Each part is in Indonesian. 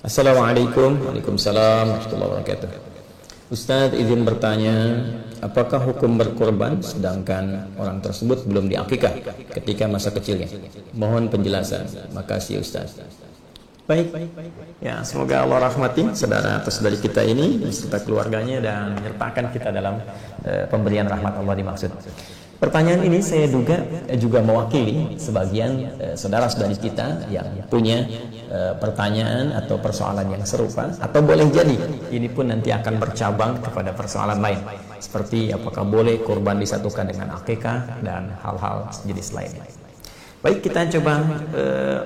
Assalamualaikum. Waalaikumsalam warahmatullahi wabarakatuh. Ustadz izin bertanya, apakah hukum berkorban sedangkan orang tersebut belum diakikah ketika masa kecilnya? Mohon penjelasan. Makasih Ustadz. Baik, ya semoga Allah rahmati saudara atau saudari kita ini beserta keluarganya dan menyertakan kita dalam pemberian rahmat Allah dimaksud. Pertanyaan ini saya duga juga mewakili sebagian saudara-saudari kita yang punya pertanyaan atau persoalan yang serupa, atau boleh jadi ini pun nanti akan bercabang kepada persoalan lain seperti apakah boleh kurban disatukan dengan akikah dan hal-hal jenis lainnya. Baik, kita coba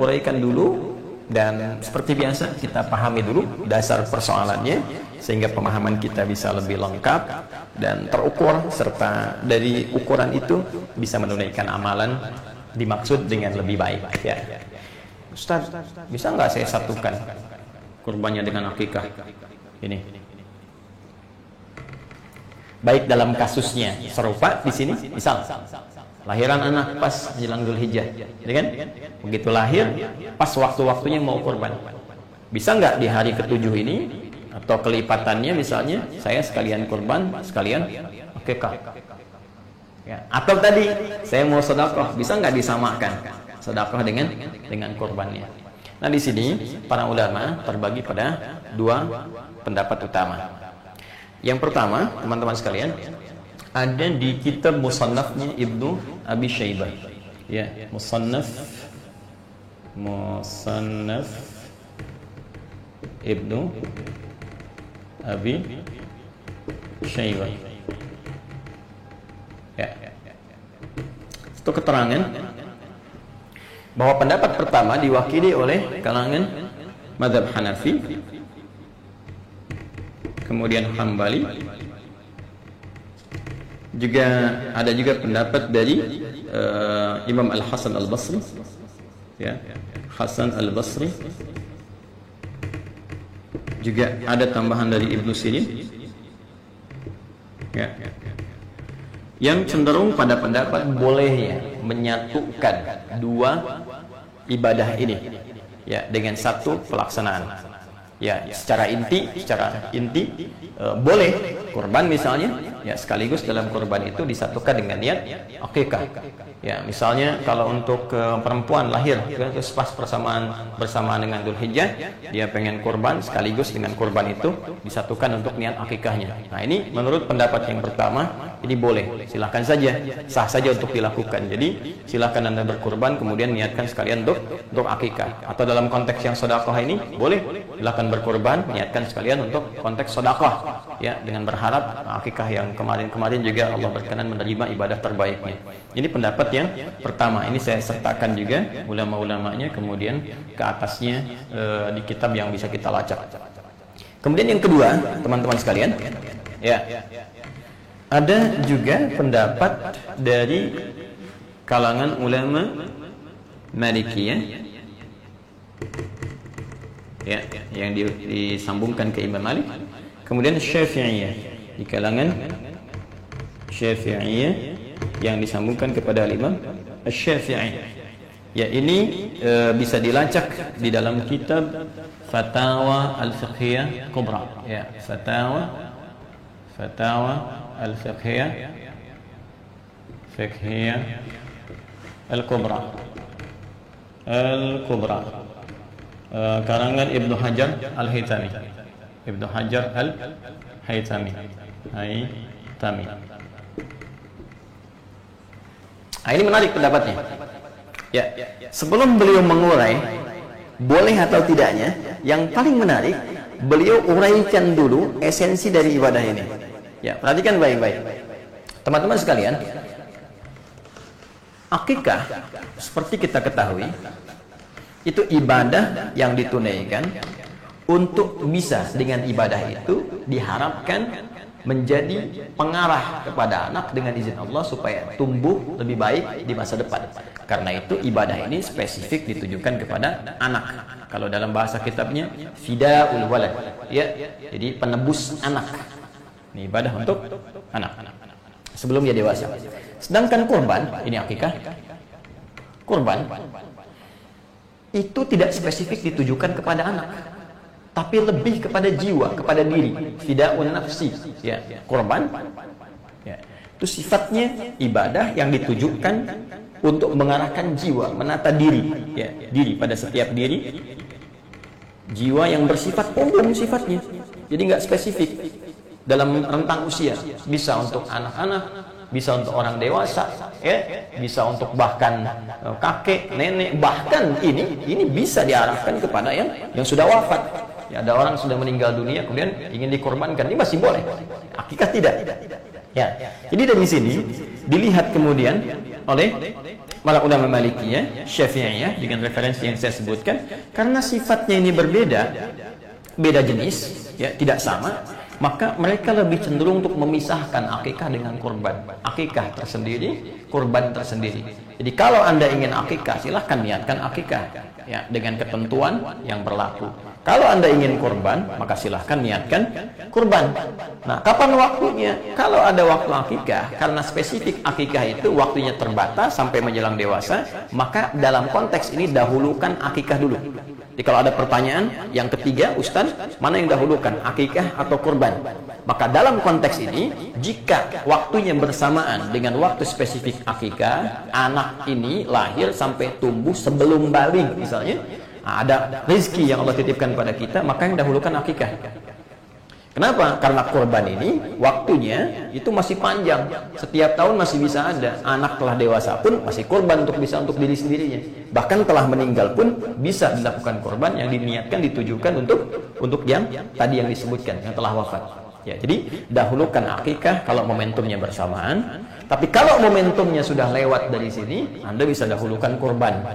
uraikan dulu dan seperti biasa kita pahami dulu dasar persoalannya sehingga pemahaman kita bisa lebih lengkap dan terukur, serta dari ukuran itu bisa menunaikan amalan dimaksud dengan lebih baik. Ya, Ustaz, bisa nggak saya satukan kurbannya dengan akikah? Ini baik dalam kasusnya serupa di sini, misal lahiran anak pas menjelang Dzulhijjah, ya kan? Begitu lahir, pas waktu-waktunya mau kurban. Bisa nggak di hari ketujuh ini atau kelipatannya misalnya saya sekalian kurban, sekalian akikah? Ya. Atau tadi saya mau sedekah, bisa nggak disamakan sedekah dengan kurbannya? Nah, di sini para ulama terbagi pada dua pendapat utama. Yang pertama, teman-teman sekalian, ada di kitab musannafnya Ibnu Abi Syaibah. Ya, musannaf Ibnu Abi Syaibah. Ya. Itu keterangan bahwa pendapat pertama diwakili oleh kalangan mazhab Hanafi, kemudian Hambali, juga ada juga pendapat dari Imam Al-Hasan Al-Basri, ya, Hasan Al-Basri, juga ada tambahan dari Ibnu Sirin, ya, yang cenderung pada pendapat bolehnya menyatukan dua ibadah ini, ya, dengan satu pelaksanaan. Ya, secara inti boleh kurban misalnya, ya, sekaligus dalam kurban itu disatukan dengan niat akikah. Ya, misalnya kalau untuk perempuan lahir pas bersamaan dengan Dzulhijjah, dia pengen kurban sekaligus dengan kurban itu disatukan untuk niat akikahnya. Nah, ini menurut pendapat yang pertama ini boleh, silahkan saja, sah saja untuk dilakukan. Jadi silahkan Anda berkurban kemudian niatkan sekalian untuk akikah. Atau dalam konteks yang sedekah ini boleh, silahkan berkurban niatkan sekalian untuk konteks sedekah, ya, dengan berharap akikah yang kemarin juga Allah berkenan menerima ibadah terbaiknya. Ini pendapat yang pertama. Ini saya sertakan juga ulama-ulamanya kemudian ke atasnya di kitab yang bisa kita lacak. Kemudian yang kedua, teman-teman sekalian, ya, ada juga pendapat dari kalangan ulama Malikiyah, ya, yang disambungkan ke Imam Malik. Kemudian Syafi'iyah, di kalangan Syafi'iyah yang disambungkan kepada Imam Syafi'i. Ya, ini bisa dilacak di dalam kitab Fatawa Al-Fiqhiyah Kubra, ya, Fatawa Al-Fiqhiyah Al-Kubra karangan Ibnu Hajar Al-Haytami. Nah, ini menarik pendapatnya. Ya, sebelum beliau mengurai boleh atau tidaknya, yang paling menarik beliau uraikan dulu esensi dari ibadah ini. Ya, perhatikan baik-baik. Teman-teman sekalian, akikah seperti kita ketahui itu ibadah yang ditunaikan. Untuk bisa dengan ibadah itu diharapkan menjadi pengarah kepada anak dengan izin Allah supaya tumbuh lebih baik di masa depan. Karena itu ibadah ini spesifik ditujukan kepada anak. Kalau dalam bahasa kitabnya fidaul walad, ya, jadi penebus anak. Ini ibadah untuk anak sebelum dia dewasa. Sedangkan kurban, ini akikah, kurban itu tidak spesifik ditujukan kepada anak. tapi lebih kepada jiwa, kepada diri, fidaun nafsi, ya, korban. Ya. Itu sifatnya ibadah yang ditujukan untuk mengarahkan jiwa, menata diri, ya, diri pada setiap diri, jiwa yang bersifat umum sifatnya, jadi nggak spesifik dalam rentang usia, bisa untuk anak-anak, bisa untuk orang dewasa, ya, bisa untuk bahkan kakek, nenek, bahkan ini bisa diarahkan kepada yang sudah wafat. Ya, ada orang sudah meninggal dunia kemudian ingin dikorbankan, ini masih boleh. Akikah tidak. Ya. Jadi dari sini dilihat kemudian oleh para ulama Malikiyah, Syafi'iyah dengan referensi yang saya sebutkan, karena sifatnya ini berbeda, beda jenis, ya, tidak sama, maka mereka lebih cenderung untuk memisahkan akikah dengan kurban. Akikah tersendiri, kurban tersendiri. Jadi kalau Anda ingin akikah, silahkan niatkan akikah, ya, dengan ketentuan yang berlaku. Kalau Anda ingin kurban, maka silahkan niatkan kurban. Nah, kapan waktunya? Kalau ada waktu akikah, karena spesifik akikah itu waktunya terbatas sampai menjelang dewasa, maka dalam konteks ini dahulukan akikah dulu. Jadi kalau ada pertanyaan, yang ketiga, Ustaz, mana yang dahulukan, akikah atau kurban? Maka dalam konteks ini, jika waktunya bersamaan dengan waktu spesifik akikah, anak ini lahir sampai tumbuh sebelum balik misalnya, ada rezeki yang Allah titipkan pada kita, maka yang dahulukan akikah. Kenapa? Karena kurban ini waktunya itu masih panjang, setiap tahun masih bisa ada. Anak telah dewasa pun masih kurban untuk diri sendirinya. Bahkan telah meninggal pun bisa dilakukan kurban yang diniatkan, ditujukan untuk yang tadi yang disebutkan, yang telah wafat. Ya, jadi dahulukan akikah kalau momentumnya bersamaan. Tapi kalau momentumnya sudah lewat dari sini, Anda bisa dahulukan kurban.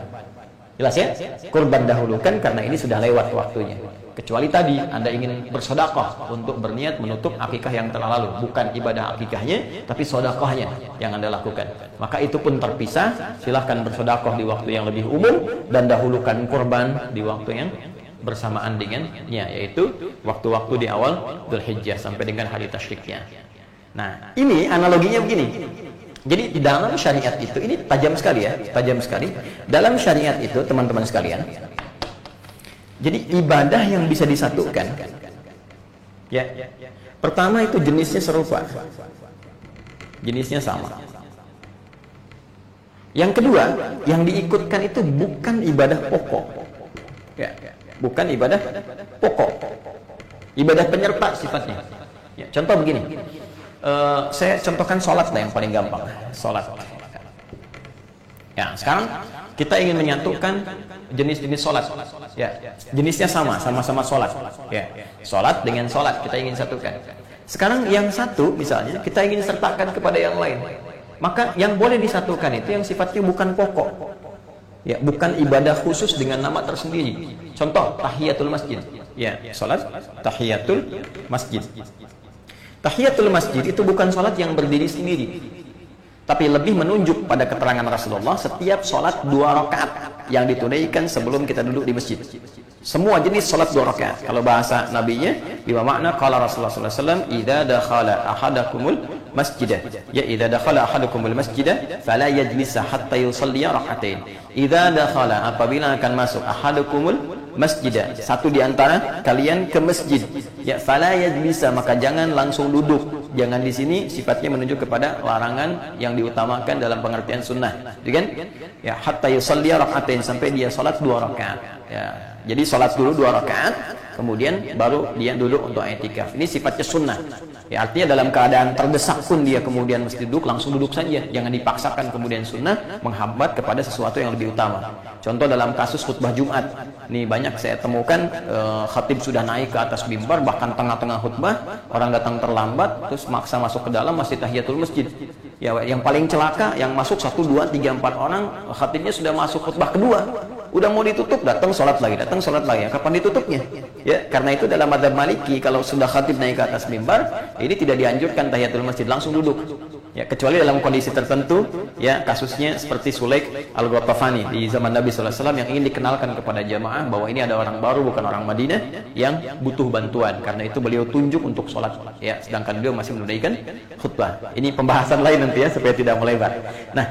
Jelas ya? Kurban dahulukan karena ini sudah lewat waktunya. Kecuali tadi Anda ingin bersedekah untuk berniat menutup akikah yang telah lalu, bukan ibadah akikahnya tapi sedekahnya yang Anda lakukan. Maka itu pun terpisah. Silahkan bersedekah di waktu yang lebih umum dan dahulukan kurban di waktu yang bersamaan dengannya, yaitu waktu-waktu di awal Dzulhijjah sampai dengan hari tasyriknya. Nah, ini analoginya begini. Jadi di dalam syariat itu, ini tajam sekali ya, tajam sekali. Dalam syariat itu, teman-teman sekalian, jadi ibadah yang bisa disatukan, ya, pertama itu jenisnya serupa, jenisnya sama. Yang kedua, yang diikutkan itu bukan ibadah pokok, ya, bukan ibadah pokok, ibadah penyerta sifatnya. Ya, contoh begini. Saya contohkan sholat lah yang paling gampang. Sholat. Ya, sekarang kita ingin menyatukan jenis-jenis sholat. Ya, jenisnya sama-sama sholat. Ya, sholat dengan sholat kita ingin satukan. Sekarang yang satu misalnya kita ingin sertakan kepada yang lain. Maka yang boleh disatukan itu yang sifatnya bukan pokok. Ya, bukan ibadah khusus dengan nama tersendiri. Contoh tahiyatul masjid. Ya, sholat tahiyatul masjid. Tahiyatul masjid itu bukan sholat yang berdiri sendiri, tapi lebih menunjuk pada keterangan Rasulullah setiap sholat 2 rakaat yang ditunaikan sebelum kita duduk di masjid. Semua jenis sholat 2 rakaat. Kalau bahasa nabinya, bima makna qala Rasulullah sallallahu alaihi wasallam, idza dakhala ahadakumul masjidah, ya idza dakhala ahadukumul masjidah fala yajlisa hatta yusalli rak'atain. Idza dakhala, apabila akan masuk ahadukumul masjidah, satu di antara kalian ke masjid, ya fala yajlisa, maka jangan langsung duduk. Jangan di sini sifatnya menunjuk kepada larangan yang diutamakan dalam pengertian sunnah, kan? Ya, hatta yusalli rak'atain, sampai dia salat 2 rakaat. Ya. Jadi salat dulu 2 rakaat, kemudian baru dia duduk untuk i'tikaf. Ini sifatnya sunnah. Ya, artinya dalam keadaan terdesak pun dia kemudian mesti duduk, langsung duduk saja. Jangan dipaksakan kemudian sunnah menghambat kepada sesuatu yang lebih utama. Contoh dalam kasus khutbah Jumat. Nih banyak saya temukan khatib sudah naik ke atas mimbar, bahkan tengah-tengah khutbah orang datang terlambat, terus maksa masuk ke dalam, masih tahiyatul masjid. Ya, yang paling celaka yang masuk 1, 2, 3, 4 orang, khatibnya sudah masuk khutbah kedua. Udah mau ditutup, datang sholat lagi. Kapan ditutupnya? Ya, karena itu dalam madzhab Maliki, kalau sudah khatib naik ke atas mimbar, ini tidak dianjurkan tahiyatul masjid, langsung duduk. Ya, kecuali dalam kondisi tertentu, ya, kasusnya seperti Sulaik Al-Ghatafani di zaman Nabi SAW yang ingin dikenalkan kepada jamaah bahwa ini ada orang baru, bukan orang Madinah, yang butuh bantuan. Karena itu beliau tunjuk untuk sholat, ya, sedangkan beliau masih menunaikan khutbah. Ini pembahasan lain nanti ya, supaya tidak melebar. Nah,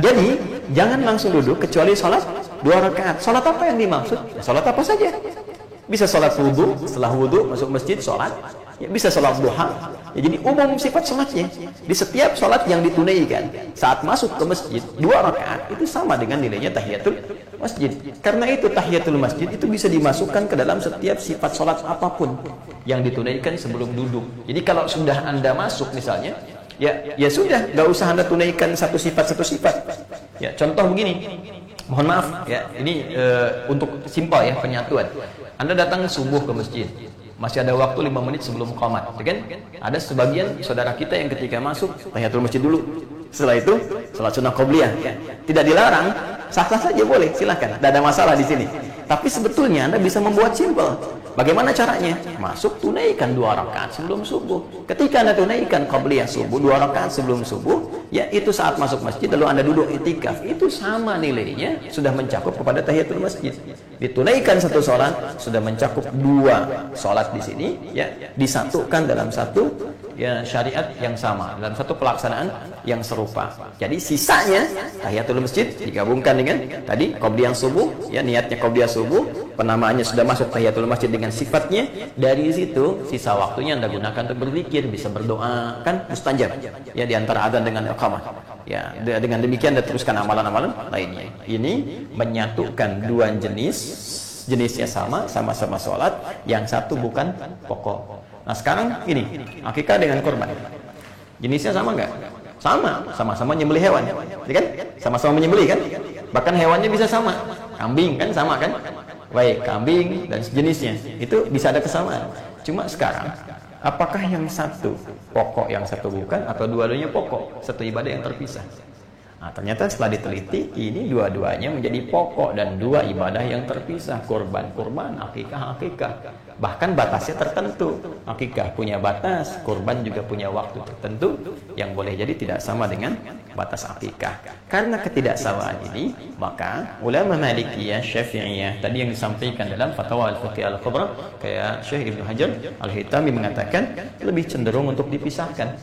jadi jangan langsung duduk kecuali sholat 2 rakaat. Sholat apa yang dimaksud? Ya, sholat apa saja. Bisa sholat wudhu, setelah wudhu masuk masjid sholat, ya, bisa sholat duha. Ya, jadi umum sifat sholatnya. Di setiap sholat yang ditunaikan saat masuk ke masjid 2 rakaat itu sama dengan nilainya tahiyatul masjid. Karena itu tahiyatul masjid itu bisa dimasukkan ke dalam setiap sifat sholat apapun yang ditunaikan sebelum duduk. Jadi kalau sudah Anda masuk misalnya, ya sudah, nggak usah Anda tunaikan satu sifat. Ya, contoh begini. Mohon maaf ya, ini untuk simpel ya penyatuan. Anda datang subuh ke masjid, masih ada waktu 5 menit sebelum qomat, ya kan? Ada sebagian saudara kita yang ketika masuk tahiyatul masjid dulu, setelah itu salat sunnah qobliyah, ya. Tidak dilarang, sah-sah saja boleh, silakan, tidak ada masalah di sini. Tapi sebetulnya Anda bisa membuat simpel. Bagaimana caranya? Masuk, tunaikan 2 rakaat sebelum subuh. Ketika Anda tunaikan qobliyah subuh 2 rakaat sebelum subuh, ya itu saat masuk masjid lalu Anda duduk i'tikaf, itu sama nilainya, sudah mencakup kepada tahiyatul masjid. Ditunaikan 1 sholat sudah mencakup 2 sholat di sini, ya, disatukan dalam satu ya syariat yang sama, dalam satu pelaksanaan yang serupa. Jadi sisanya tahiyatul masjid digabungkan dengan tadi qobliyah subuh, ya niatnya qobliyah subuh, penamaannya sudah masuk tahiyatul masjid dengan sifatnya. Dari situ sisa waktunya Anda gunakan untuk berzikir, bisa berdoa, kan mustajab ya di antara adzan dengan iqamah. Ya, dengan demikian Anda teruskan amalan-amalan lainnya. Ini menyatukan 2 jenisnya sama-sama sholat, yang satu bukan pokok. Nah sekarang ini akikah dengan kurban, jenisnya sama nggak? Sama-sama nyembelih hewan, ya kan? Sama-sama menyembelih kan? Bahkan hewannya bisa sama, kambing kan sama kan? Baik, kambing dan sejenisnya itu bisa ada kesamaan. Cuma sekarang apakah yang satu pokok, yang satu bukan, atau dua-duanya pokok, satu ibadah yang terpisah? Nah, ternyata setelah diteliti, ini dua-duanya menjadi pokok dan 2 ibadah yang terpisah. Kurban, akikah. Bahkan batasnya tertentu. Akikah punya batas, kurban juga punya waktu tertentu yang boleh jadi tidak sama dengan batas akikah. Karena ketidaksamaan ini, maka ulama Malikiyah, Syafi'iyah, tadi yang disampaikan dalam Fatwa Al-Fiqh Al-Kubra, kayak Syekh Ibnu Hajar Al-Hitami mengatakan lebih cenderung untuk dipisahkan.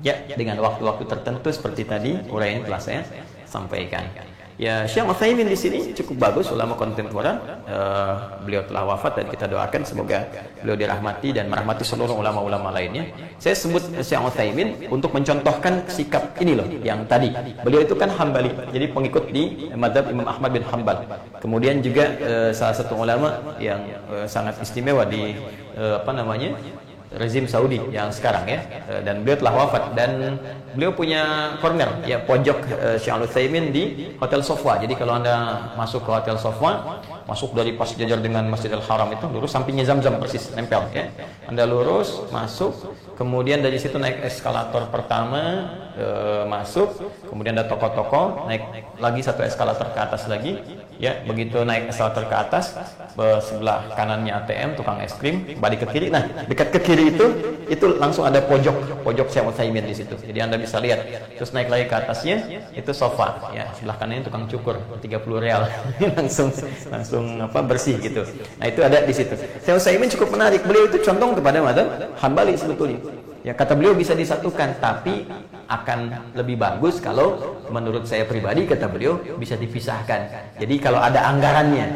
Ya, dengan waktu-waktu tertentu seperti tadi uraian telah saya sampaikan. Ya, Syekh Utsaimin di sini cukup bagus, ulama kontemporer. Beliau telah wafat dan kita doakan semoga beliau dirahmati dan merahmati seluruh ulama-ulama lainnya. Saya sebut Syekh Utsaimin untuk mencontohkan sikap ini loh, yang tadi. Beliau itu kan Hambali, jadi pengikut di mazhab Imam Ahmad bin Hanbal. Kemudian juga salah satu ulama yang sangat istimewa di rezim Saudi yang sekarang ya, dan beliau telah wafat dan beliau punya corner ya, pojok Syekh Al-Utsaimin di Hotel Sofwa. Jadi kalau Anda masuk ke Hotel Sofwa, masuk dari pas jajar dengan Masjidil Haram itu lurus, sampingnya Zamzam persis nempel ya. Anda lurus masuk, kemudian dari situ naik eskalator pertama, masuk, kemudian ada toko-toko, naik lagi 1 eskalator ke atas lagi ya. Begitu naik eskalator ke atas, sebelah kanannya ATM, tukang es krim, balik ke kiri. Nah, dekat ke kiri itu langsung ada pojok Syekh Utsaimin di situ. Jadi Anda bisa lihat. Terus naik lagi ke atasnya itu sofa ya, sebelah kanannya tukang cukur 30 real. langsung bersih gitu. Nah, itu ada di situ. Syekh Utsaimin cukup menarik. Beliau itu condong kepada mazhab Hambali sebetulnya. Ya, kata beliau bisa disatukan, tapi akan lebih bagus kalau menurut saya pribadi, kata beliau, bisa dipisahkan. Jadi kalau ada anggarannya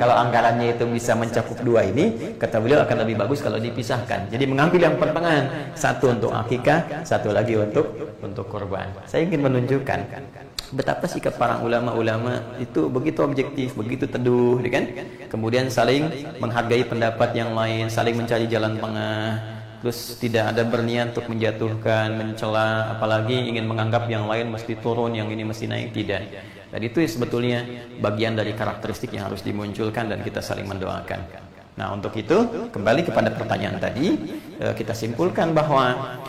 itu bisa mencakup 2 ini, kata beliau akan lebih bagus kalau dipisahkan. Jadi mengambil yang pertengahan, satu untuk akikah, satu lagi untuk kurban. Saya ingin menunjukkan betapa sikap para ulama-ulama itu begitu objektif, begitu teduh, kan? Kemudian saling menghargai pendapat yang lain, saling mencari jalan tengah. Terus tidak ada berniat untuk menjatuhkan, mencela, apalagi ingin menganggap yang lain mesti turun, yang ini mesti naik, tidak. Dan itu sebetulnya bagian dari karakteristik yang harus dimunculkan dan kita saling mendoakan. Nah, untuk itu kembali kepada pertanyaan tadi, kita simpulkan bahwa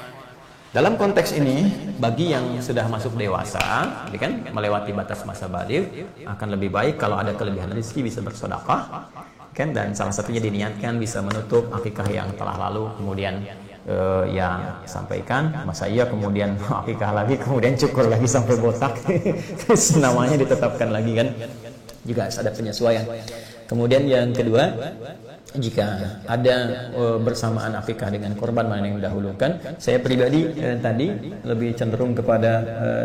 dalam konteks ini, bagi yang sudah masuk dewasa, kan, melewati batas masa baligh, akan lebih baik kalau ada kelebihan rezeki bisa bersedekah. Kan, dan salah satunya diniatkan bisa menutup akikah yang telah lalu, kemudian yang sampaikan masa iya, kemudian akikah lagi, kemudian cukur lagi sampai botak. Terus namanya ditetapkan lagi, kan, juga ada penyesuaian. Kemudian yang kedua, jika ada bersamaan akikah dengan kurban, mana yang didahulukan? Saya pribadi tadi lebih cenderung kepada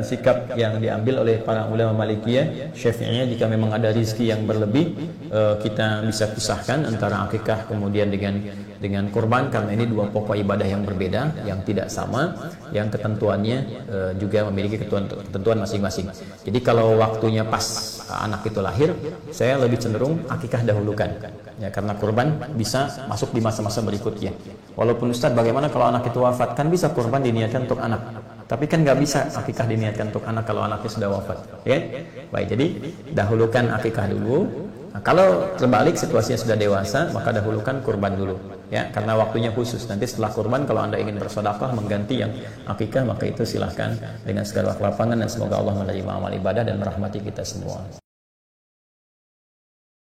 sikap yang diambil oleh para ulama Malikiyah, Syafi'iyah. Jika memang ada rizki yang berlebih, kita bisa pisahkan antara akikah kemudian dengan kurban, karena ini dua pokok ibadah yang berbeda, yang tidak sama, yang ketentuannya juga memiliki ketentuan masing-masing. Jadi kalau waktunya pas anak itu lahir, saya lebih cenderung akikah dahulukan, ya, karena kurban bisa masuk di masa-masa berikutnya. Walaupun Ustadz, bagaimana kalau anak itu wafat? Kan bisa kurban diniatkan untuk anak, tapi kan nggak bisa akikah diniatkan untuk anak kalau anaknya sudah wafat, ya. Baik, jadi dahulukan akikah dulu. Nah, kalau terbalik situasinya sudah dewasa, maka dahulukan kurban dulu, ya, karena waktunya khusus. Nanti setelah kurban, kalau Anda ingin bersedekah mengganti yang akikah, maka itu silahkan dengan segala kelapangan, dan semoga Allah menerima amal ibadah dan merahmati kita semua.